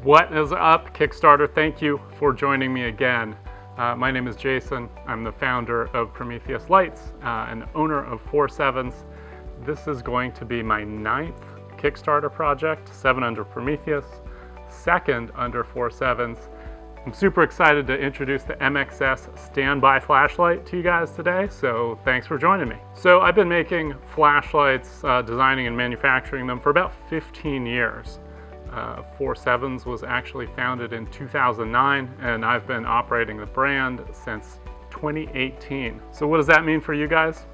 What is up, Kickstarter? Thank you for joining me again. My name is Jason. I'm the founder of Prometheus Lights and the owner of Foursevens. This is going to be my 9th Kickstarter project, 7 under Prometheus, 2nd under Foursevens. I'm super excited to introduce the MXS standby flashlight to you guys today, so thanks for joining me. So I've been making flashlights, designing and manufacturing them for about 15 years. Foursevens was actually founded in 2009, and I've been operating the brand since 2018. So what does that mean for you guys?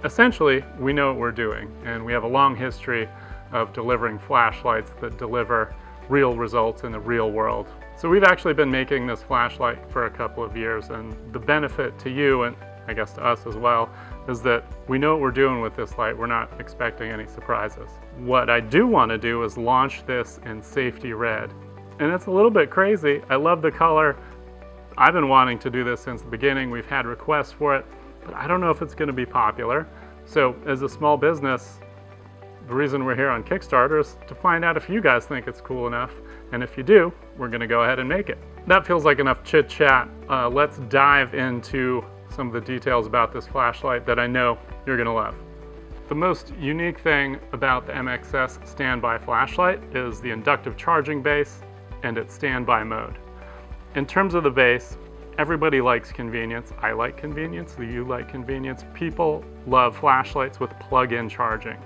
Essentially, we know what we're doing, and we have a long history of delivering flashlights that deliver real results in the real world. So we've actually been making this flashlight for a couple of years, and the benefit to you, and I guess to us as well, is that we know what we're doing with this light. We're not expecting any surprises. What I do want to do is launch this in safety red. And it's a little bit crazy. I love the color. I've been wanting to do this since the beginning. We've had requests for it, but I don't know if it's going to be popular. So as a small business, the reason we're here on Kickstarter is to find out if you guys think it's cool enough. And if you do, we're going to go ahead and make it. That feels like enough chit chat. Let's dive into some of the details about this flashlight that I know you're going to love. The most unique thing about the MXS standby flashlight is the inductive charging base and its standby mode. In terms of the base, everybody likes convenience. I like convenience. You like convenience. People love flashlights with plug-in charging.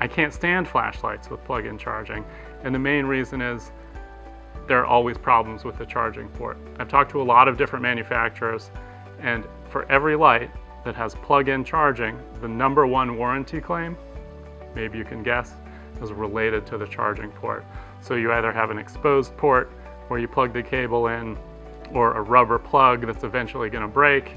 I can't stand flashlights with plug-in charging, and the main reason is there are always problems with the charging port. I've talked to a lot of different manufacturers, and for every light that has plug-in charging, the #1 warranty claim, maybe you can guess, is related to the charging port. So you either have an exposed port where you plug the cable in, or a rubber plug that's eventually going to break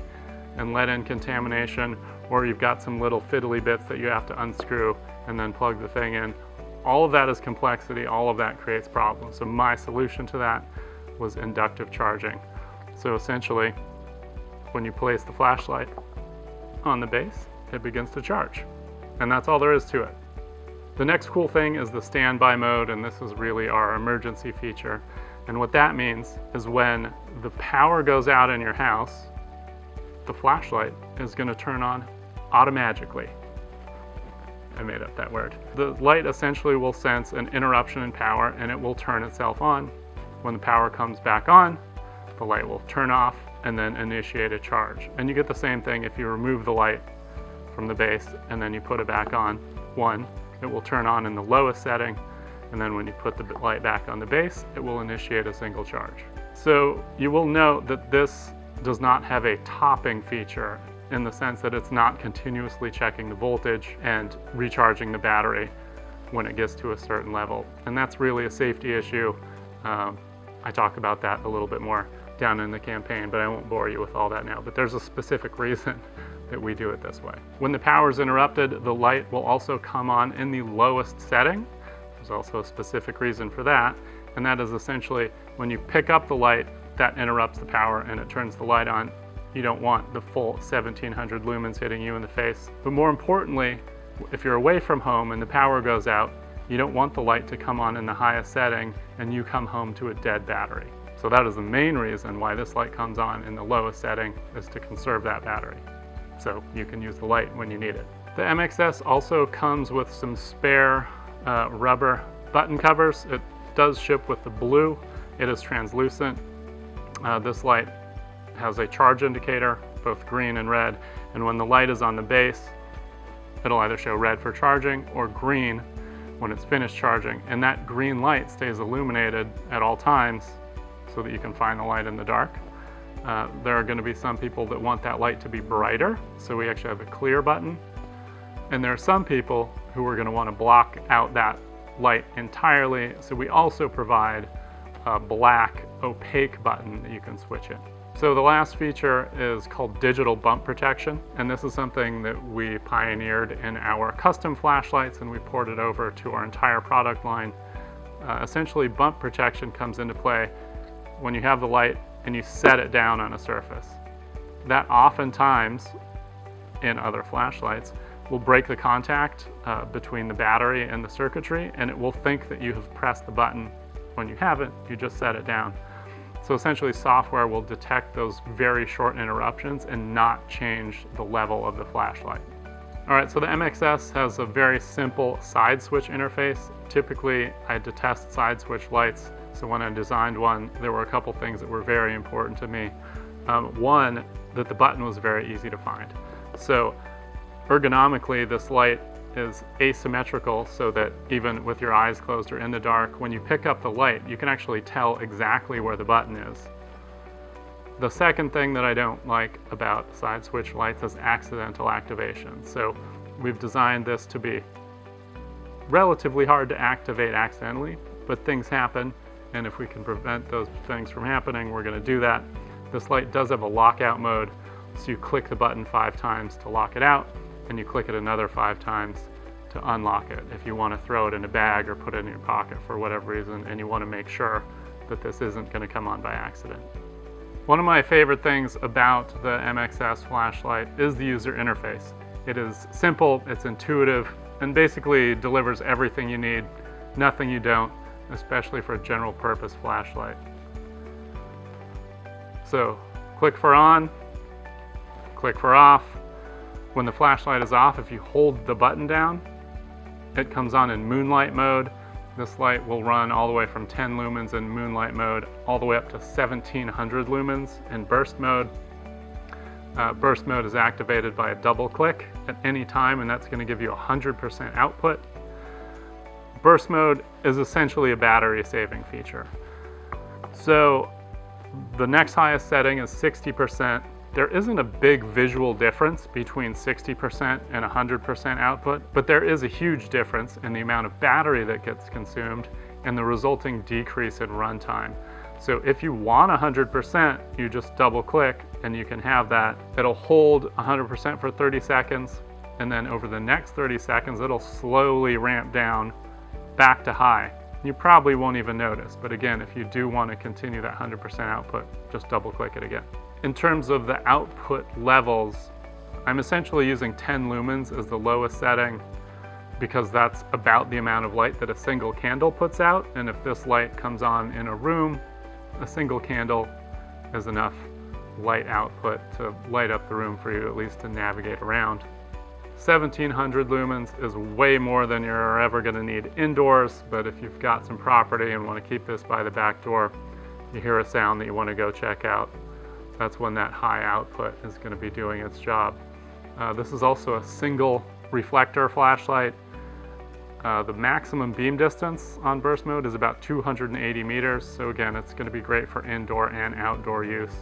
and let in contamination, or you've got some little fiddly bits that you have to unscrew and then plug the thing in. All of that is complexity. All of that creates problems. So my solution to that was inductive charging. So essentially, when you place the flashlight on the base, it begins to charge. And that's all there is to it. The next cool thing is the standby mode, and this is really our emergency feature. And what that means is when the power goes out in your house, the flashlight is going to turn on automatically. I made up that word. The light essentially will sense an interruption in power, and it will turn itself on. When the power comes back on, the light will turn off and then initiate a charge. And you get the same thing if you remove the light from the base and then you put it back on. One, it will turn on in the lowest setting, and then when you put the light back on the base, it will initiate a single charge. So you will note that this does not have a topping feature, in the sense that it's not continuously checking the voltage and recharging the battery when it gets to a certain level. And that's really a safety issue. I talk about that a little bit more down in the campaign, but I won't bore you with all that now. But there's a specific reason that we do it this way. When the power is interrupted, the light will also come on in the lowest setting. There's also a specific reason for that, and that is essentially when you pick up the light, that interrupts the power and it turns the light on. You don't want the full 1700 lumens hitting you in the face. But more importantly, if you're away from home and the power goes out, you don't want the light to come on in the highest setting and you come home to a dead battery. So that is the main reason why this light comes on in the lowest setting, is to conserve that battery. So you can use the light when you need it. The MXS also comes with some spare rubber button covers. It does ship with the blue. It is translucent. This light has a charge indicator, both green and red, and when the light is on the base, it'll either show red for charging or green when it's finished charging, and that green light stays illuminated at all times so that you can find the light in the dark. There are going to be some people that want that light to be brighter, so we actually have a clear button, and there are some people who are going to want to block out that light entirely, so we also provide a black opaque button that you can switch in. So the last feature is called digital bump protection, and this is something that we pioneered in our custom flashlights and we ported over to our entire product line. Essentially, bump protection comes into play when you have the light and you set it down on a surface. That oftentimes, in other flashlights, will break the contact between the battery and the circuitry, and it will think that you have pressed the button When you haven't, you just set it down. So essentially software will detect those very short interruptions and not change the level of the flashlight. All right, so the MXS has a very simple side switch interface. Typically, I had to test side switch lights. So when I designed one, there were a couple things that were very important to me. One, that the button was very easy to find. So ergonomically, this light is asymmetrical so that even with your eyes closed or in the dark, when you pick up the light, you can actually tell exactly where the button is. The second thing that I don't like about side switch lights is accidental activation. So we've designed this to be relatively hard to activate accidentally, but things happen, and if we can prevent those things from happening, we're going to do that. This light does have a lockout mode, so you click the button 5 times to lock it out, and you click it another 5 times to unlock it if you want to throw it in a bag or put it in your pocket for whatever reason, and you want to make sure that this isn't going to come on by accident. One of my favorite things about the MXS flashlight is the user interface. It is simple, it's intuitive, and basically delivers everything you need, nothing you don't, especially for a general purpose flashlight. So click for on, click for off. When the flashlight is off, if you hold the button down, it comes on in moonlight mode. This light will run all the way from 10 lumens in moonlight mode all the way up to 1700 lumens in burst mode. Burst mode is activated by a double click at any time, and that's going to give you 100% output. Burst mode is essentially a battery saving feature. So the next highest setting is 60%. There isn't a big visual difference between 60% and 100% output, but there is a huge difference in the amount of battery that gets consumed and the resulting decrease in runtime. So if you want 100%, you just double click and you can have that. It'll hold 100% for 30 seconds, and then over the next 30 seconds, it'll slowly ramp down back to high. You probably won't even notice, but again, if you do want to continue that 100% output, just double click it again. In terms of the output levels, I'm essentially using 10 lumens as the lowest setting because that's about the amount of light that a single candle puts out, and if this light comes on in a room, a single candle is enough light output to light up the room for you, at least to navigate around. 1700 lumens is way more than you're ever going to need indoors, but if you've got some property and want to keep this by the back door, you hear a sound that you want to go check out, that's when that high output is going to be doing its job. This is also a single reflector flashlight. The maximum beam distance on burst mode is about 280 meters, so again, it's going to be great for indoor and outdoor use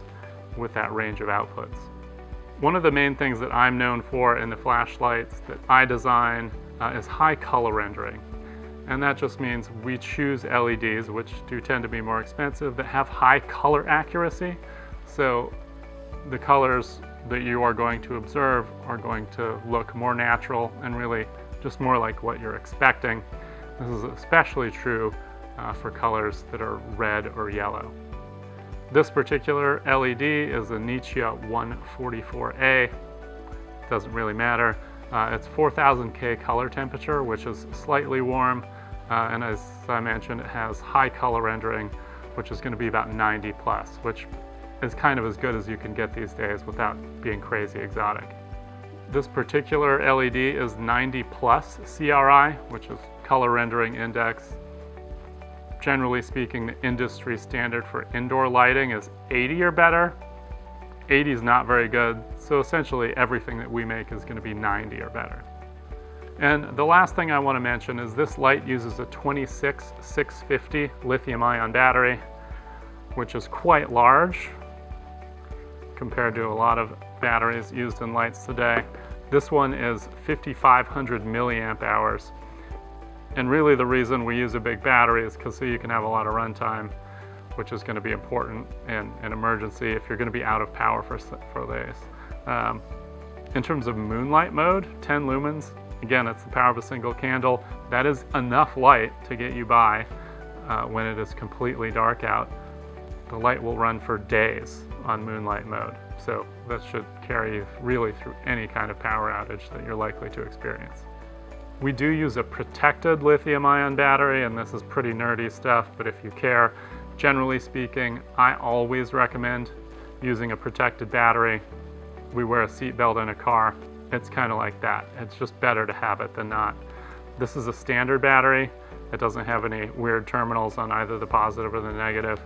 with that range of outputs. One of the main things that I'm known for in the flashlights that I design is high color rendering. And that just means we choose LEDs, which do tend to be more expensive, that have high color accuracy. So the colors that you are going to observe are going to look more natural and really just more like what you're expecting. This is especially true for colors that are red or yellow. This particular LED is a Nichia 144A. Doesn't really matter. It's 4000K color temperature, which is slightly warm. And as I mentioned, it has high color rendering, which is going to be about 90 plus, which is kind of as good as you can get these days without being crazy exotic. This particular LED is 90 plus CRI, which is color rendering index. Generally speaking, the industry standard for indoor lighting is 80 or better. 80 is not very good, so essentially everything that we make is going to be 90 or better. And the last thing I want to mention is this light uses a 26650 lithium-ion battery, which is quite large compared to a lot of batteries used in lights today. This one is 5500 milliamp hours. And really the reason we use a big battery is because so you can have a lot of runtime, which is going to be important in an emergency if you're going to be out of power for days. In terms of moonlight mode, 10 lumens, again, it's the power of a single candle. That is enough light to get you by when it is completely dark out. The light will run for days on moonlight mode. So that should carry you really through any kind of power outage that you're likely to experience. We do use a protected lithium-ion battery, and this is pretty nerdy stuff, but if you care, generally speaking, I always recommend using a protected battery. We wear a seatbelt in a car. It's kind of like that. It's just better to have it than not. This is a standard battery. It doesn't have any weird terminals on either the positive or the negative.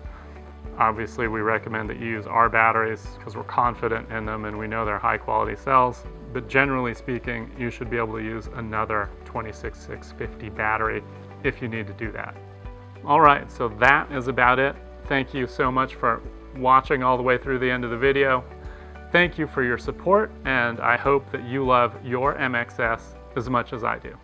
Obviously, we recommend that you use our batteries because we're confident in them and we know they're high quality cells. But generally speaking, you should be able to use another 26650 battery if you need to do that. All right, so that is about it. Thank you so much for watching all the way through the end of the video. Thank you for your support, and I hope that you love your MXS as much as I do.